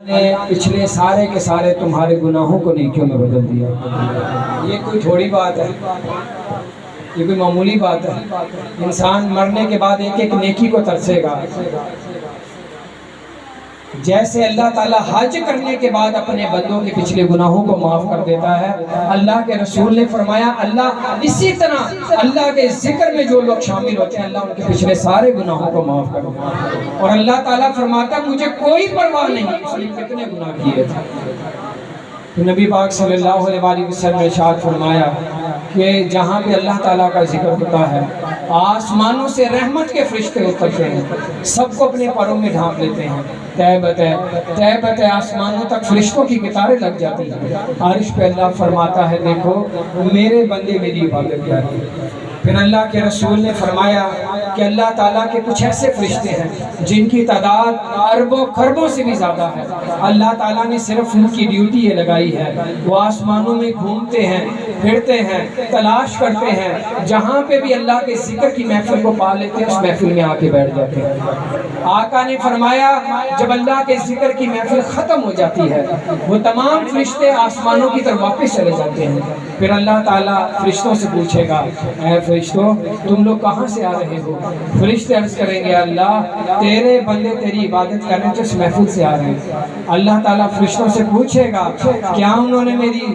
نے پچھلے سارے کے سارے تمہارے گناہوں کو نیکیوں میں بدل دیا۔ یہ کوئی تھوڑی بات ہے، یہ کوئی معمولی بات ہے؟ انسان مرنے کے بعد ایک ایک نیکی کو ترسے گا۔ جیسے اللہ تعالیٰ حج کرنے کے بعد اپنے بندوں کے پچھلے گناہوں کو معاف کر دیتا ہے، اللہ کے رسول نے فرمایا اللہ اسی طرح اللہ کے ذکر میں جو لوگ شامل ہوتے ہیں اللہ ان کے پچھلے سارے گناہوں کو معاف کر دیتا ہے۔ اور اللہ تعالیٰ فرماتا ہے مجھے کوئی پرواہ نہیں اس نے کتنے گناہ کیے تھے۔ تو نبی پاک صلی اللہ علیہ وسلم نے ارشاد فرمایا کہ جہاں پہ اللہ تعالیٰ کا ذکر ہوتا ہے آسمانوں سے رحمت کے فرشتے اترتے ہیں، سب کو اپنے پروں میں ڈھانپ لیتے ہیں، تہ بتہ آسمانوں تک فرشتوں کی قطاریں لگ جاتی ہیں۔ عرش پہ اللہ فرماتا ہے دیکھو میرے بندے میری عبادت کر رہے ہیں۔ پھر اللہ کے رسول نے فرمایا کہ اللہ تعالیٰ کے کچھ ایسے فرشتے ہیں جن کی تعداد اربوں خربوں سے بھی زیادہ ہے، اللہ تعالیٰ نے صرف ان کی ڈیوٹی یہ لگائی ہے، وہ آسمانوں میں گھومتے ہیں پھرتے ہیں تلاش کرتے ہیں، جہاں پہ بھی اللہ کے ذکر کی محفل کو پا لیتے ہیں اس محفل میں آ کے بیٹھ جاتے ہیں۔ آقا نے فرمایا جب اللہ کے ذکر کی محفل ختم ہو جاتی ہے وہ تمام فرشتے آسمانوں کی طرف واپس چلے جاتے ہیں۔ پھر اللہ تعالیٰ فرشتوں سے پوچھے گا اے فرشتوں تم لوگ کہاں سے آ رہے ہو؟ فرشتے عرض کریں گے اللہ تیرے بندے تیری عبادت کرنے تو اس محفل سے آ رہے ہیں۔ اللہ تعالیٰ فرشتوں سے پوچھے گا کیا انہوں نے میری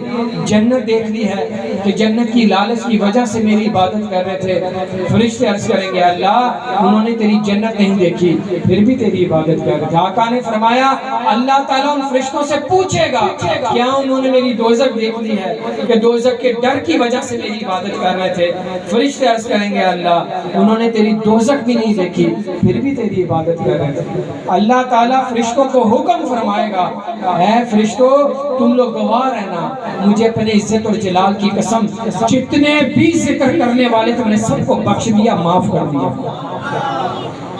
جنت دیکھ لی ہے کہ جنت کی لالچ کی وجہ سے میری عبادت کر رہے تھے؟ فرشتے عرض کریں گے اللہ انہوں نے تیری جنت نہیں دیکھی پھر بھی تیری عبادت کر رہے تھے۔ آقا نے فرمایا اللہ تعالیٰ ان فرشتوں سے پوچھے گا کیا انہوں نے میری دوزخ دیکھ لی ہے کہ دوزخ کے ڈر کی وجہ سے میری عبادت کر رہے تھے؟ فرشتے عرض کریں گے اللہ انہوں نے تیری دوزخ بھی نہیں دیکھی پھر بھی تیری عبادت کر رہے تھے۔ اللہ تعالیٰ فرشتوں کو حکم فرمائے گا اے فرشتوں تم لوگ گواہ رہنا مجھے اپنے عزت اور جلال کی قسم جتنے بھی ذکر کرنے والے تم نے سب کو بخش دیا معاف کر دیا۔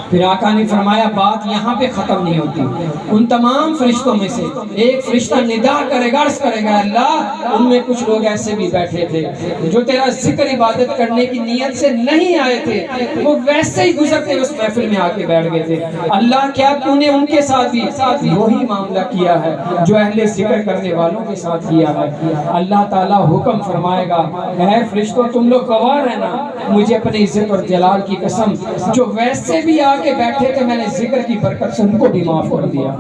پھر آقا نے فرمایا بات یہاں پہ ختم نہیں ہوتی، ان تمام فرشتوں میں سے ایک فرشتہ ندا کرے گا عرض کرے گا اللہ ان میں کچھ لوگ ایسے بھی بیٹھے تھے جو تیرا ذکر عبادت کرنے کی نیت سے نہیں آئے تھے، وہ ویسے ہی گزرتے اس محفل میں آ کے بیٹھ گئے تھے۔ اللہ کیا تو نے ان کے ساتھ بھی وہی معاملہ کیا ہے جو اہل ذکر کرنے والوں کے ساتھ کیا ہے؟ اللہ تعالیٰ حکم فرمائے گا اے فرشتوں تم لوگ گواہ رہنا مجھے اپنی عزت اور جلال کی قسم جو ویسے بھی کے بیٹھے تھے میں نے ذکر کی برکت سے ان کو بھی معاف کر دیا۔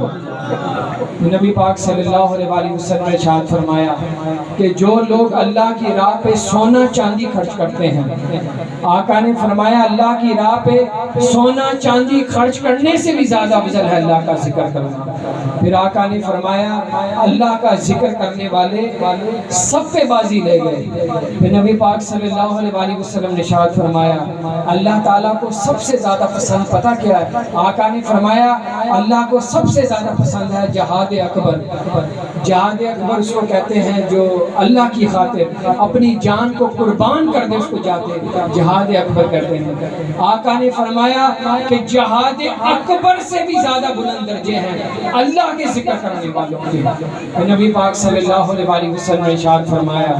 نبی پاک صلی اللہ علیہ وسلم نے ارشاد فرمایا کہ جو لوگ اللہ کی راہ پہ سونا چاندی خرچ کرتے ہیں، آقا نے فرمایا اللہ کی راہ پہ سونا چاندی خرچ کرنے سے بھی زیادہ افضل ہے اللہ کا ذکر کرنا۔ پھر آقا نے فرمایا اللہ کا ذکر کرنے والے سب پہ بازی لے گئے۔ پھر نبی پاک صلی اللہ علیہ وسلم نے ارشاد فرمایا اللہ تعالیٰ کو سب سے زیادہ پسند پتہ کیا ہے؟ آقا نے فرمایا اللہ کو سب سے زیادہ پسند ہے جہاد اکبر۔ جہاد اکبر اس کو کہتے ہیں جو اللہ کی خاطر اپنی جان کو قربان کر دے اس کو جہاد اکبر کہتے ہیں۔ آقا نے فرمایا کہ جہاد اکبر سے بھی زیادہ بلند درجے ہیں اللہ کے ذکر کرنے والوں کے۔ نبی پاک صلی اللہ علیہ وسلم نے ارشاد فرمایا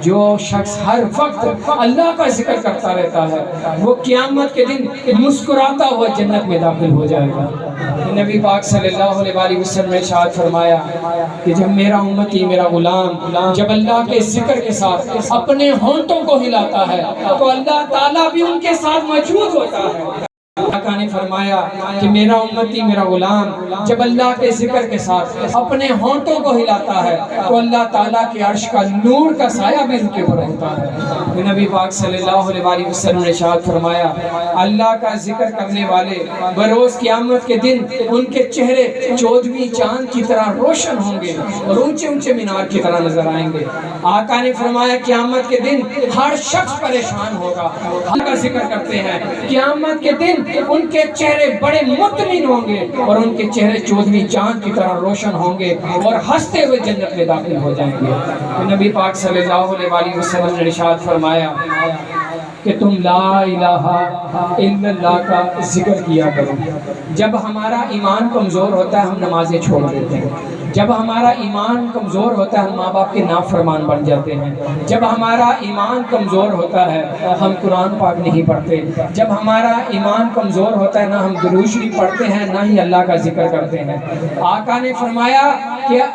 جو شخص ہر وقت اللہ کا ذکر کرتا رہتا ہے وہ قیامت کے دن مسکراتا ہوا جنت میں داخل ہو جائے گا۔ نبی پاک صلی اللہ علیہ وسلم نے ارشاد فرمایا کہ جب میرا امتی میرا غلام جب اللہ کے ذکر کے ساتھ اپنے ہونٹوں کو ہلاتا ہے تو اللہ تعالیٰ بھی ان کے ساتھ موجود ہوتا ہے۔ آقا نے فرمایا کہ میرا امتی میرا غلام جب اللہ کے ذکر کے ساتھ اپنے ہونٹوں کو ہلاتا ہے تو اللہ تعالیٰ کے عرش کا نور کا سایہ بھی ان کے اوپر ہوتا ہے۔ نبی پاک صلی اللہ علیہ وسلم نے ارشاد فرمایا اللہ کا ذکر کرنے والے بروز قیامت کے دن ان کے چہرے 14ویں چاند کی طرح روشن ہوں گے اور اونچے اونچے مینار کی طرح نظر آئیں گے۔ آقا نے فرمایا قیامت کے دن ہر شخص پریشان ہوگا، اللہ کا ذکر کرتے ہیں قیامت کے دن ان کے چہرے بڑے مطمئن ہوں گے اور ان کے چہرے 14ویں چاند کی طرح روشن ہوں گے اور ہنستے ہوئے جنت میں داخل ہو جائیں گے۔ نبی پاک صلی اللہ علیہ وسلم نے ارشاد فرمایا کہ تم لا الہ الا اللہ کا ذکر کیا کرو۔ جب ہمارا ایمان کمزور ہوتا ہے ہم نمازیں چھوڑ دیتے ہیں، جب ہمارا ایمان کمزور ہوتا ہے ہم ماں باپ کے نافرمان بن جاتے ہیں. جب ہمارا ایمان کمزور ہوتا ہے ہم قرآن پاک نہیں پڑھتے. جب ہمارا ایمان کمزور ہوتا ہے نہ ہم درود شریف پڑھتے ہیں نہ ہی اللہ کا ذکر کرتے ہیں. آقا نے فرمایا کہ